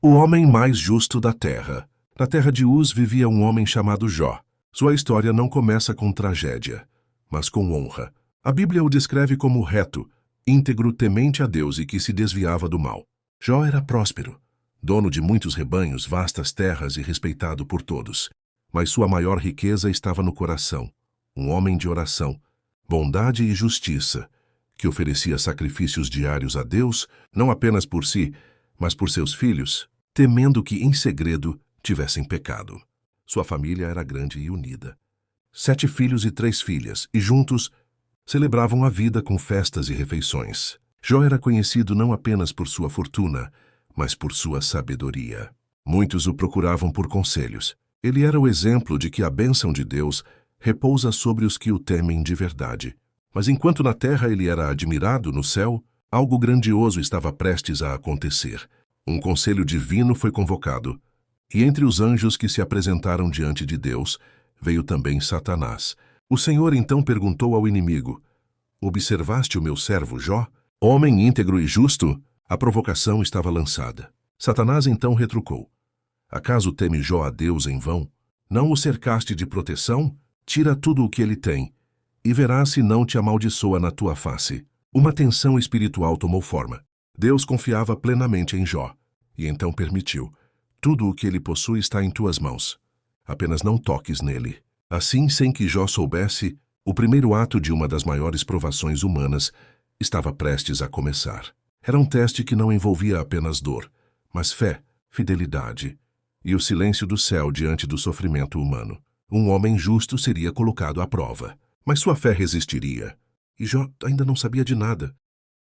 O homem mais justo da terra. Na terra de Uz vivia um homem chamado Jó. Sua história não começa com tragédia, mas com honra. A Bíblia o descreve como reto, íntegro, temente a Deus e que se desviava do mal. Jó era próspero, dono de muitos rebanhos, vastas terras e respeitado por todos. Mas sua maior riqueza estava no coração. Um homem de oração, bondade e justiça, que oferecia sacrifícios diários a Deus, não apenas por si, mas por seus filhos, temendo que, em segredo, tivessem pecado. Sua família era grande e unida. 7 filhos e 3 filhas, e juntos celebravam a vida com festas e refeições. Jó era conhecido não apenas por sua fortuna, mas por sua sabedoria. Muitos o procuravam por conselhos. Ele era o exemplo de que a bênção de Deus repousa sobre os que o temem de verdade. Mas enquanto na terra ele era admirado, no céu, algo grandioso estava prestes a acontecer. Um conselho divino foi convocado, e entre os anjos que se apresentaram diante de Deus, veio também Satanás. O Senhor então perguntou ao inimigo: "Observaste o meu servo Jó? Homem íntegro e justo?" A provocação estava lançada. Satanás então retrucou: "Acaso teme Jó a Deus em vão? Não o cercaste de proteção? Tira tudo o que ele tem, e verás se não te amaldiçoa na tua face." Uma tensão espiritual tomou forma. Deus confiava plenamente em Jó, e então permitiu: "Tudo o que ele possui está em tuas mãos. Apenas não toques nele." Assim, sem que Jó soubesse, o primeiro ato de uma das maiores provações humanas estava prestes a começar. Era um teste que não envolvia apenas dor, mas fé, fidelidade e o silêncio do céu diante do sofrimento humano. Um homem justo seria colocado à prova, mas sua fé resistiria. E Jó ainda não sabia de nada.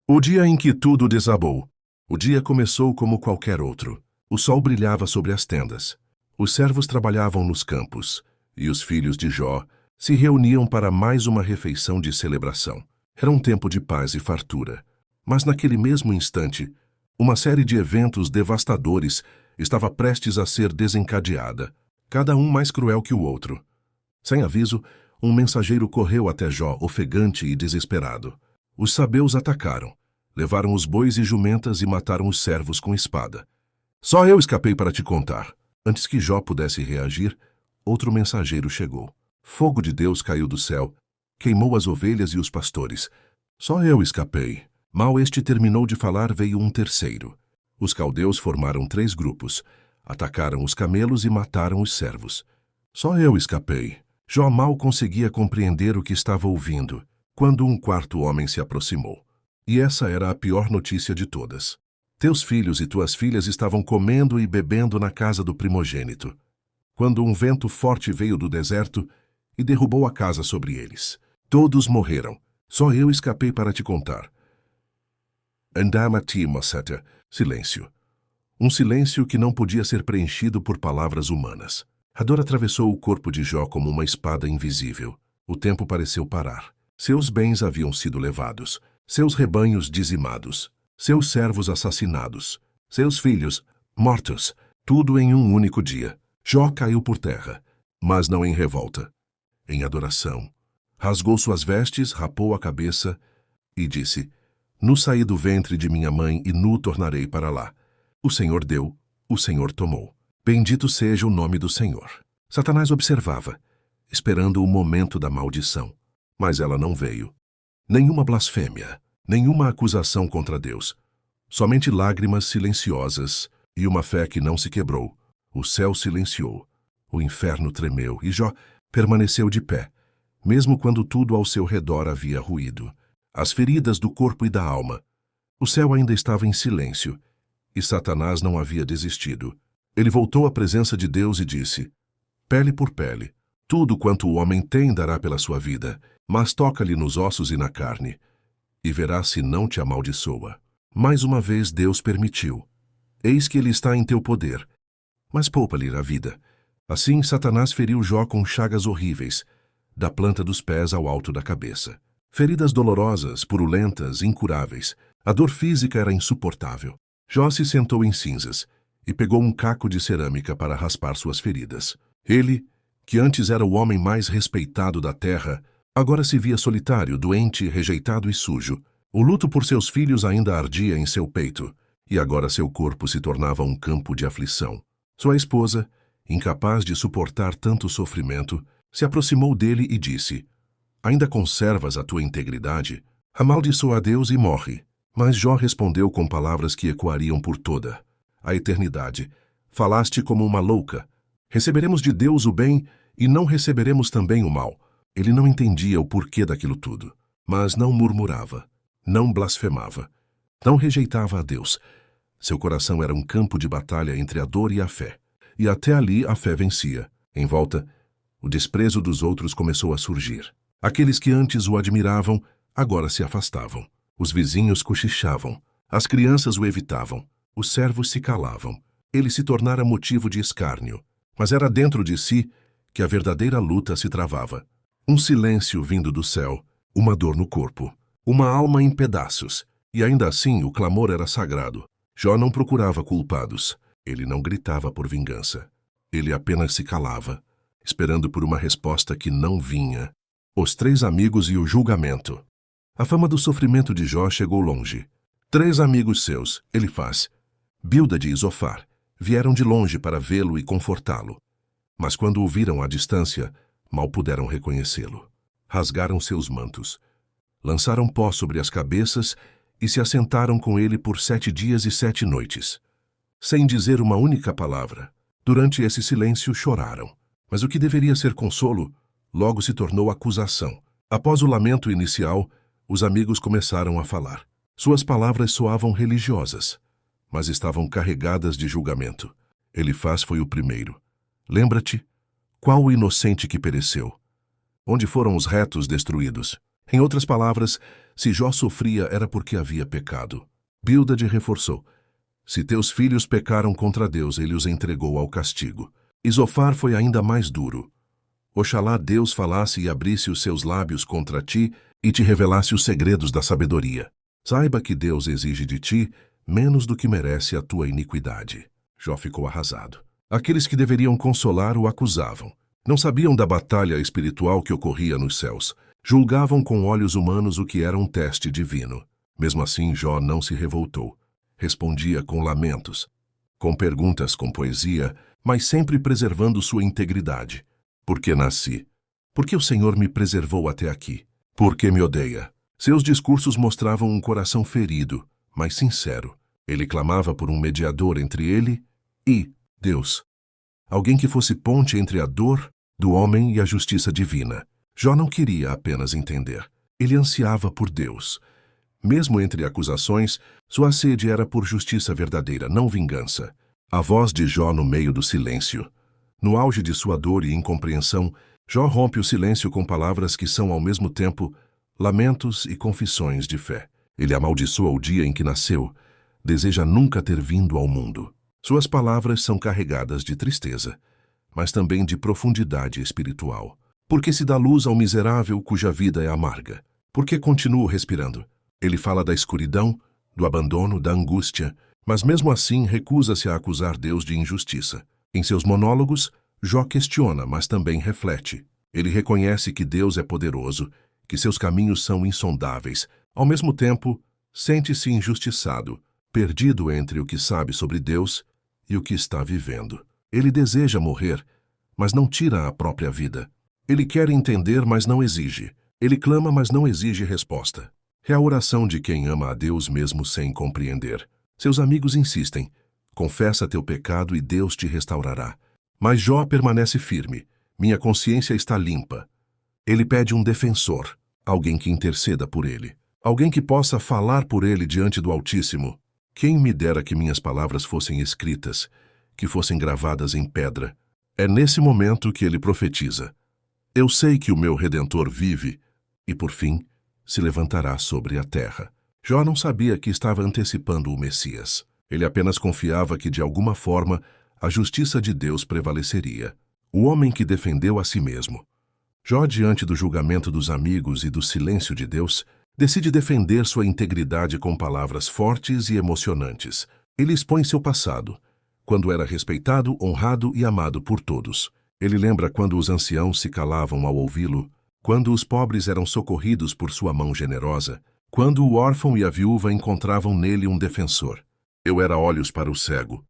O dia em que tudo desabou. O dia começou como qualquer outro. O sol brilhava sobre as tendas. Os servos trabalhavam nos campos, e os filhos de Jó se reuniam para mais uma refeição de celebração. Era um tempo de paz e fartura. Mas naquele mesmo instante, uma série de eventos devastadores estava prestes a ser desencadeada, cada um mais cruel que o outro. Sem aviso, um mensageiro correu até Jó, ofegante e desesperado. Os sabeus atacaram, levaram os bois e jumentas e mataram os servos com espada. "Só eu escapei para te contar." Antes que Jó pudesse reagir, outro mensageiro chegou. Fogo de Deus caiu do céu, queimou as ovelhas e os pastores. "Só eu escapei." Mal este terminou de falar, veio um terceiro. Os caldeus formaram 3 grupos, atacaram os camelos e mataram os servos. "Só eu escapei." Jó mal conseguia compreender o que estava ouvindo, quando um 4º homem se aproximou. E essa era a pior notícia de todas. Teus filhos e tuas filhas estavam comendo e bebendo na casa do primogênito, quando um vento forte veio do deserto e derrubou a casa sobre eles. Todos morreram. Só eu escapei para te contar. Andamati Moseta. Silêncio. Um silêncio que não podia ser preenchido por palavras humanas. A dor atravessou o corpo de Jó como uma espada invisível. O tempo pareceu parar. Seus bens haviam sido levados, seus rebanhos dizimados, seus servos assassinados, seus filhos mortos, tudo em um único dia. Jó caiu por terra, mas não em revolta, em adoração. Rasgou suas vestes, rapou a cabeça e disse: "Nu saí do ventre de minha mãe e nu tornarei para lá. O Senhor deu, o Senhor tomou. Bendito seja o nome do Senhor." Satanás observava, esperando o momento da maldição. Mas ela não veio. Nenhuma blasfêmia, nenhuma acusação contra Deus. Somente lágrimas silenciosas e uma fé que não se quebrou. O céu silenciou, o inferno tremeu e Jó permaneceu de pé, mesmo quando tudo ao seu redor havia ruído. As feridas do corpo e da alma. O céu ainda estava em silêncio, e Satanás não havia desistido. Ele voltou à presença de Deus e disse: "Pele por pele, tudo quanto o homem tem dará pela sua vida, mas toca-lhe nos ossos e na carne, e verás se não te amaldiçoa." Mais uma vez Deus permitiu. "Eis que ele está em teu poder, mas poupa-lhe a vida." Assim Satanás feriu Jó com chagas horríveis, da planta dos pés ao alto da cabeça. Feridas dolorosas, purulentas, incuráveis. A dor física era insuportável. Jó se sentou em cinzas e pegou um caco de cerâmica para raspar suas feridas. Ele, que antes era o homem mais respeitado da terra, agora se via solitário, doente, rejeitado e sujo. O luto por seus filhos ainda ardia em seu peito, e agora seu corpo se tornava um campo de aflição. Sua esposa, incapaz de suportar tanto sofrimento, se aproximou dele e disse: Ainda conservas a tua integridade? Amaldiçoa a Deus e morre. Mas Jó respondeu com palavras que ecoariam por toda a eternidade: Falaste como uma louca. Receberemos de Deus o bem e não receberemos também o mal. Ele não entendia o porquê daquilo tudo, mas não murmurava, não blasfemava, não rejeitava a Deus. Seu coração era um campo de batalha entre a dor e a fé. E até ali a fé vencia. Em volta, o desprezo dos outros começou a surgir. Aqueles que antes o admiravam, agora se afastavam. Os vizinhos cochichavam. As crianças o evitavam. Os servos se calavam. Ele se tornara motivo de escárnio. Mas era dentro de si que a verdadeira luta se travava. Um silêncio vindo do céu, uma dor no corpo, uma alma em pedaços. E ainda assim o clamor era sagrado. Jó não procurava culpados. Ele não gritava por vingança. Ele apenas se calava, esperando por uma resposta que não vinha. Os 3 amigos e o julgamento. A fama do sofrimento de Jó chegou longe. 3 amigos seus, Elifaz, Bildade e Zofar, vieram de longe para vê-lo e confortá-lo. Mas quando o viram à distância, mal puderam reconhecê-lo. Rasgaram seus mantos, lançaram pó sobre as cabeças e se assentaram com ele por 7 dias e 7 noites. Sem dizer uma única palavra. Durante esse silêncio choraram. Mas o que deveria ser consolo, logo se tornou acusação. Após o lamento inicial, os amigos começaram a falar. Suas palavras soavam religiosas, mas estavam carregadas de julgamento. Elifaz foi o primeiro. Lembra-te? Qual o inocente que pereceu? Onde foram os retos destruídos? Em outras palavras, se Jó sofria era porque havia pecado. Bildade reforçou: se teus filhos pecaram contra Deus, ele os entregou ao castigo. E Zofar foi ainda mais duro: oxalá Deus falasse e abrisse os seus lábios contra ti e te revelasse os segredos da sabedoria. Saiba que Deus exige de ti menos do que merece a tua iniquidade. Jó ficou arrasado. Aqueles que deveriam consolar o acusavam. Não sabiam da batalha espiritual que ocorria nos céus. Julgavam com olhos humanos o que era um teste divino. Mesmo assim, Jó não se revoltou. Respondia com lamentos, com perguntas com poesia, mas sempre preservando sua integridade. Por que nasci? Por que o Senhor me preservou até aqui? Por que me odeia? Seus discursos mostravam um coração ferido, mas sincero. Ele clamava por um mediador entre ele e Deus. Alguém que fosse ponte entre a dor do homem e a justiça divina. Jó não queria apenas entender. Ele ansiava por Deus. Mesmo entre acusações, sua sede era por justiça verdadeira, não vingança. A voz de Jó no meio do silêncio. No auge de sua dor e incompreensão, Jó rompe o silêncio com palavras que são ao mesmo tempo lamentos e confissões de fé. Ele amaldiçoa o dia em que nasceu, deseja nunca ter vindo ao mundo. Suas palavras são carregadas de tristeza, mas também de profundidade espiritual. Por que se dá luz ao miserável cuja vida é amarga? Por que continuo respirando? Ele fala da escuridão, do abandono, da angústia, mas mesmo assim recusa-se a acusar Deus de injustiça. Em seus monólogos, Jó questiona, mas também reflete. Ele reconhece que Deus é poderoso, que seus caminhos são insondáveis. Ao mesmo tempo, sente-se injustiçado, perdido entre o que sabe sobre Deus e o que está vivendo. Ele deseja morrer, mas não tira a própria vida. Ele quer entender, mas não exige. Ele clama, mas não exige resposta. É a oração de quem ama a Deus mesmo sem compreender. Seus amigos insistem: confessa teu pecado e Deus te restaurará. Mas Jó permanece firme. Minha consciência está limpa. Ele pede um defensor, alguém que interceda por ele, alguém que possa falar por ele diante do Altíssimo. Quem me dera que minhas palavras fossem escritas, que fossem gravadas em pedra. É nesse momento que ele profetiza: eu sei que o meu Redentor vive e, por fim, se levantará sobre a terra. Jó não sabia que estava antecipando o Messias. Ele apenas confiava que, de alguma forma, a justiça de Deus prevaleceria. O homem que defendeu a si mesmo. Jó, diante do julgamento dos amigos e do silêncio de Deus, decide defender sua integridade com palavras fortes e emocionantes. Ele expõe seu passado, quando era respeitado, honrado e amado por todos. Ele lembra quando os anciãos se calavam ao ouvi-lo, quando os pobres eram socorridos por sua mão generosa, quando o órfão e a viúva encontravam nele um defensor. Eu era olhos para o cego,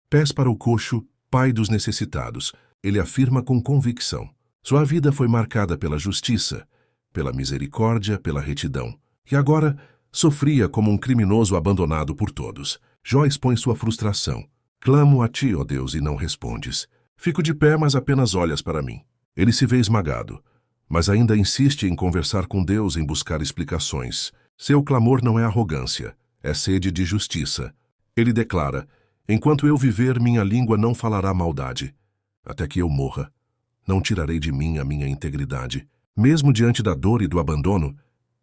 pés para o coxo, pai dos necessitados. Ele afirma com convicção. Sua vida foi marcada pela justiça, pela misericórdia, pela retidão. E agora sofria como um criminoso abandonado por todos. Jó expõe sua frustração. Clamo a ti, ó Deus, e não respondes. Fico de pé, mas apenas olhas para mim. Ele se vê esmagado, mas ainda insiste em conversar com Deus, em buscar explicações. Seu clamor não é arrogância, é sede de justiça. Ele declara: enquanto eu viver, minha língua não falará maldade. Até que eu morra, não tirarei de mim a minha integridade. Mesmo diante da dor e do abandono,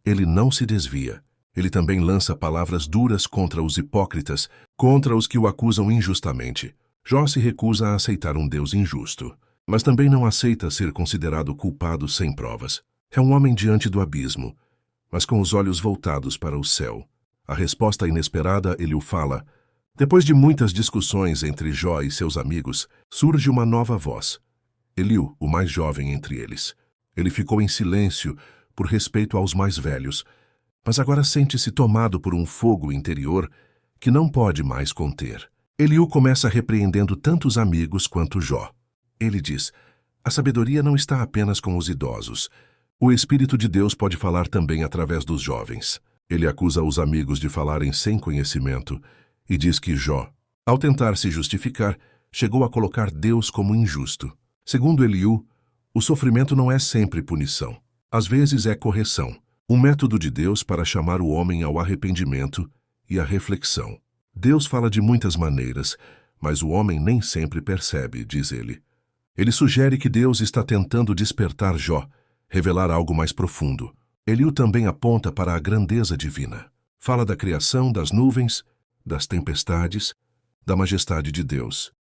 ele não se desvia. Ele também lança palavras duras contra os hipócritas, contra os que o acusam injustamente. Jó se recusa a aceitar um Deus injusto, mas também não aceita ser considerado culpado sem provas. É um homem diante do abismo, mas com os olhos voltados para o céu. A resposta inesperada, ele o fala. Depois de muitas discussões entre Jó e seus amigos, surge uma nova voz. Eliú, o mais jovem entre eles. Ele ficou em silêncio por respeito aos mais velhos, mas agora sente-se tomado por um fogo interior que não pode mais conter. Eliú começa repreendendo tanto os amigos quanto Jó. Ele diz: a sabedoria não está apenas com os idosos. O Espírito de Deus pode falar também através dos jovens. Ele acusa os amigos de falarem sem conhecimento e diz que Jó, ao tentar se justificar, chegou a colocar Deus como injusto. Segundo Eliú, o sofrimento não é sempre punição. Às vezes é correção, um método de Deus para chamar o homem ao arrependimento e à reflexão. Deus fala de muitas maneiras, mas o homem nem sempre percebe, diz ele. Ele sugere que Deus está tentando despertar Jó, revelar algo mais profundo. Eliú também aponta para a grandeza divina. Fala da criação, das nuvens, das tempestades, da majestade de Deus.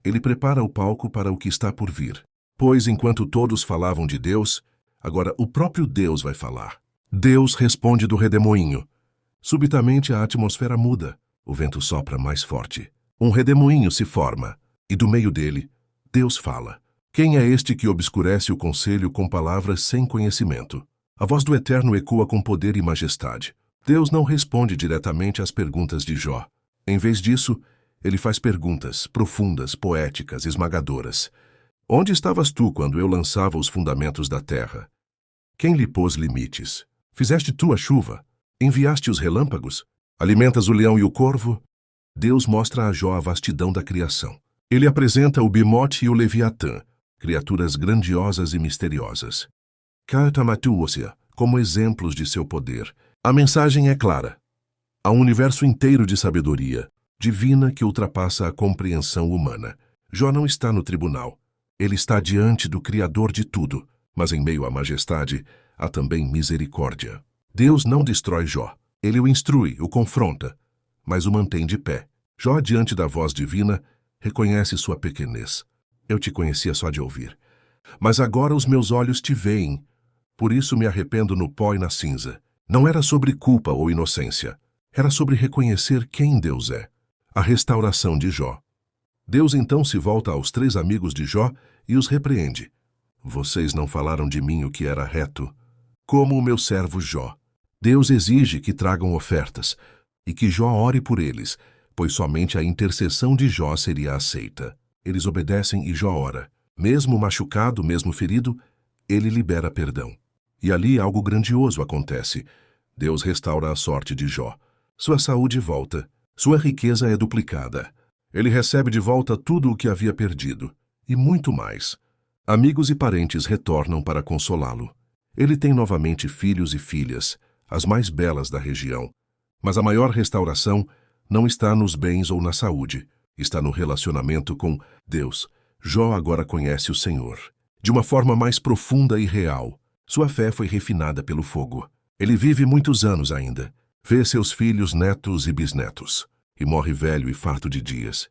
Ele prepara o palco para o que está por vir. Pois enquanto todos falavam de Deus, agora o próprio Deus vai falar. Deus responde do redemoinho. Subitamente a atmosfera muda. O vento sopra mais forte. Um redemoinho se forma, e do meio dele, Deus fala. Quem é este que obscurece o conselho com palavras sem conhecimento? A voz do Eterno ecoa com poder e majestade. Deus não responde diretamente às perguntas de Jó. Em vez disso, ele faz perguntas profundas, poéticas, esmagadoras. Onde estavas tu quando eu lançava os fundamentos da terra? Quem lhe pôs limites? Fizeste tu a chuva? Enviaste os relâmpagos? Alimentas o leão e o corvo? Deus mostra a Jó a vastidão da criação. Ele apresenta o Bimote e o Leviatã, criaturas grandiosas e misteriosas. Katamatuosia, como exemplos de seu poder. A mensagem é clara. Há um universo inteiro de sabedoria, divina, que ultrapassa a compreensão humana. Jó não está no tribunal. Ele está diante do Criador de tudo, mas em meio à majestade há também misericórdia. Deus não destrói Jó. Ele o instrui, o confronta, mas o mantém de pé. Jó, diante da voz divina, reconhece sua pequenez. Eu te conhecia só de ouvir. Mas agora os meus olhos te veem. Por isso me arrependo no pó e na cinza. Não era sobre culpa ou inocência. Era sobre reconhecer quem Deus é. A restauração de Jó. Deus então se volta aos 3 amigos de Jó e os repreende. Vocês não falaram de mim o que era reto, como o meu servo Jó. Deus exige que tragam ofertas e que Jó ore por eles, pois somente a intercessão de Jó seria aceita. Eles obedecem e Jó ora. Mesmo machucado, mesmo ferido, ele libera perdão. E ali algo grandioso acontece. Deus restaura a sorte de Jó. Sua saúde volta. Sua riqueza é duplicada. Ele recebe de volta tudo o que havia perdido. E muito mais. Amigos e parentes retornam para consolá-lo. Ele tem novamente filhos e filhas, as mais belas da região. Mas a maior restauração não está nos bens ou na saúde. Está no relacionamento com Deus. Jó agora conhece o Senhor. De uma forma mais profunda e real. Sua fé foi refinada pelo fogo. Ele vive muitos anos ainda. Vê seus filhos, netos e bisnetos. E morre velho e farto de dias.